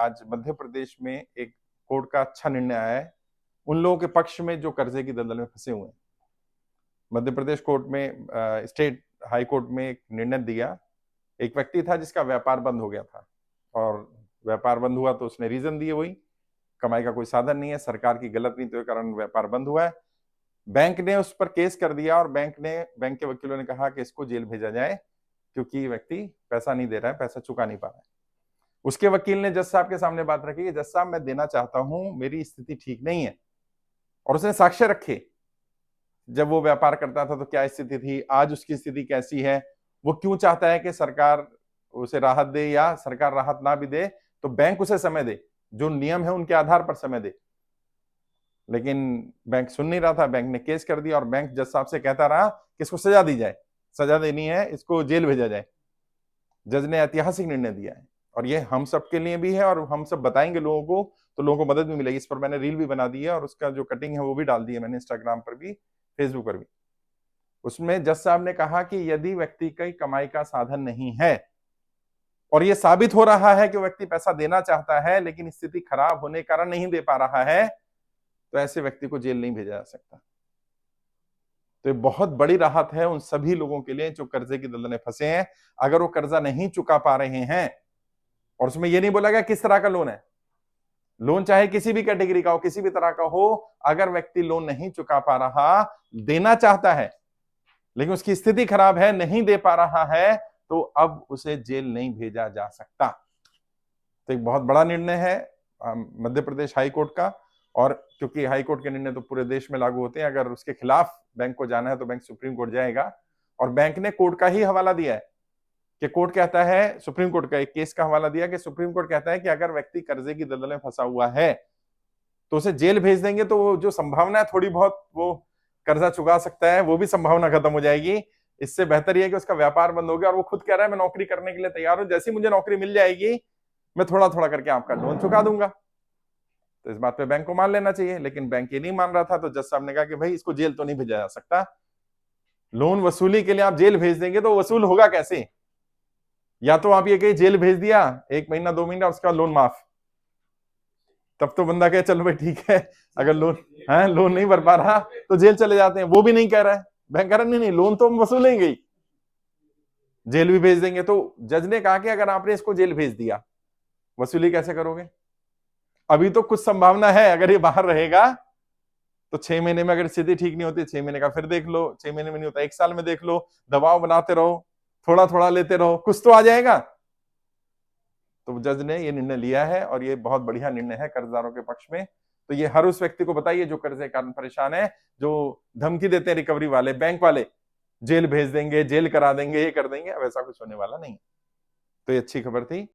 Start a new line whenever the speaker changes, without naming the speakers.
आज मध्य प्रदेश में एक कोर्ट का अच्छा निर्णय आया है उन लोगों के पक्ष में जो कर्जे की दलदल में फंसे हुए हैं। मध्य प्रदेश कोर्ट में स्टेट हाई कोर्ट में एक निर्णय दिया। एक व्यक्ति था जिसका व्यापार बंद हो गया था और व्यापार बंद हुआ तो उसने रीजन दिए वही कमाई का कोई साधन नहीं है, सरकार की गलत नीतियों के कारण व्यापार बंद हुआ है। बैंक ने उस पर केस कर दिया और बैंक के वकीलों ने कहा कि इसको जेल भेजा जाए क्योंकि व्यक्ति पैसा नहीं दे रहा है, पैसा चुका नहीं पा रहा है। उसके वकील ने जज साहब के सामने बात रखी कि जज साहब मैं देना चाहता हूं, मेरी स्थिति ठीक नहीं है। और उसने साक्ष्य रखे, जब वो व्यापार करता था तो क्या स्थिति थी, आज उसकी स्थिति कैसी है, वो क्यों चाहता है कि सरकार उसे राहत दे या सरकार राहत ना भी दे तो बैंक उसे समय दे, जो नियम है उनके आधार पर समय दे। लेकिन बैंक सुन नहीं रहा था, बैंक ने केस कर दिया और बैंक जज साहब से कहता रहा कि इसको सजा दी जाए, सजा देनी है, इसको जेल भेजा जाए। जज ने ऐतिहासिक निर्णय दिया है और ये हम सब के लिए भी है और हम सब बताएंगे लोगों को तो लोगों को मदद भी मिलेगी। इस पर मैंने रील भी बना दी है और उसका जो कटिंग है वो भी डाल दी है मैंने इंस्टाग्राम पर भी, फेसबुक पर भी। उसमें जज साहब ने कहा कि यदि व्यक्ति की कमाई का साधन नहीं है और ये साबित हो रहा है कि व्यक्ति पैसा देना चाहता है लेकिन स्थिति खराब होने के कारण नहीं दे पा रहा है, तो ऐसे व्यक्ति को जेल नहीं भेजा जा सकता। तो ये बहुत बड़ी राहत है उन सभी लोगों के लिए जो कर्जे की दलदल में फंसे हैं। अगर वो कर्जा नहीं चुका पा रहे हैं, और उसमें ये नहीं बोला गया किस तरह का लोन है, लोन चाहे किसी भी कैटेगरी का हो, किसी भी तरह का हो, अगर व्यक्ति लोन नहीं चुका पा रहा, देना चाहता है लेकिन उसकी स्थिति खराब है, नहीं दे पा रहा है, तो अब उसे जेल नहीं भेजा जा सकता। तो एक बहुत बड़ा निर्णय है मध्य प्रदेश हाई कोर्ट का। और क्योंकि हाई कोर्ट के निर्णय तो पूरे देश में लागू होते हैं, अगर उसके खिलाफ बैंक को जाना है तो बैंक सुप्रीम कोर्ट जाएगा। और बैंक ने कोर्ट का ही हवाला दिया है कि कोर्ट कहता है, सुप्रीम कोर्ट का एक केस का हवाला दिया कि सुप्रीम कोर्ट कहता है कि अगर व्यक्ति कर्जे की दलदल में फंसा हुआ है तो उसे जेल भेज देंगे तो वो जो संभावना है थोड़ी बहुत वो कर्जा चुका सकता है, वो भी संभावना खत्म हो जाएगी। इससे बेहतर यह है कि उसका व्यापार बंद हो गया और वो खुद कह रहा है मैं नौकरी करने के लिए तैयार हूं, जैसी मुझे नौकरी मिल जाएगी मैं थोड़ा थोड़ा करके आपका लोन चुका दूंगा। तो इस बात पे बैंक को मान लेना चाहिए, लेकिन बैंक ये नहीं मान रहा था। तो जज साहब ने कहा कि भाई इसको जेल तो नहीं भेजा जा सकता, लोन वसूली के लिए आप जेल भेज देंगे तो वसूल होगा कैसे? या तो आप ये कहीं जेल भेज दिया 1 महीना 2 महीना, उसका लोन माफ, तब तो बंदा कहे चलो भाई ठीक है, अगर लोन नहीं भर पा रहा तो जेल चले जाते हैं। वो भी नहीं कह रहा है, बैंक कह रहा नहीं लोन तो हम वसूलेंगे ही, जेल भी भेज देंगे। तो जज ने कहा कि अगर आपने इसको जेल भेज दिया, वसूली कैसे करोगे? अभी तो कुछ संभावना है, अगर ये बाहर रहेगा तो 6 महीने में अगर स्थिति ठीक नहीं होती 6 महीने का फिर देख लो, 6 महीने में नहीं होता 1 साल में देख लो, दबाव बनाते रहो, थोड़ा थोड़ा लेते रहो, कुछ तो आ जाएगा। तो जज ने ये निर्णय लिया है और ये बहुत बढ़िया निर्णय है कर्जदारों के पक्ष में। तो ये हर उस व्यक्ति को बताइए जो कर्जे के कारण परेशान है, जो धमकी देते हैं रिकवरी वाले, बैंक वाले, जेल भेज देंगे, जेल करा देंगे, ये कर देंगे, अब ऐसा कुछ होने वाला नहीं। तो ये अच्छी खबर थी।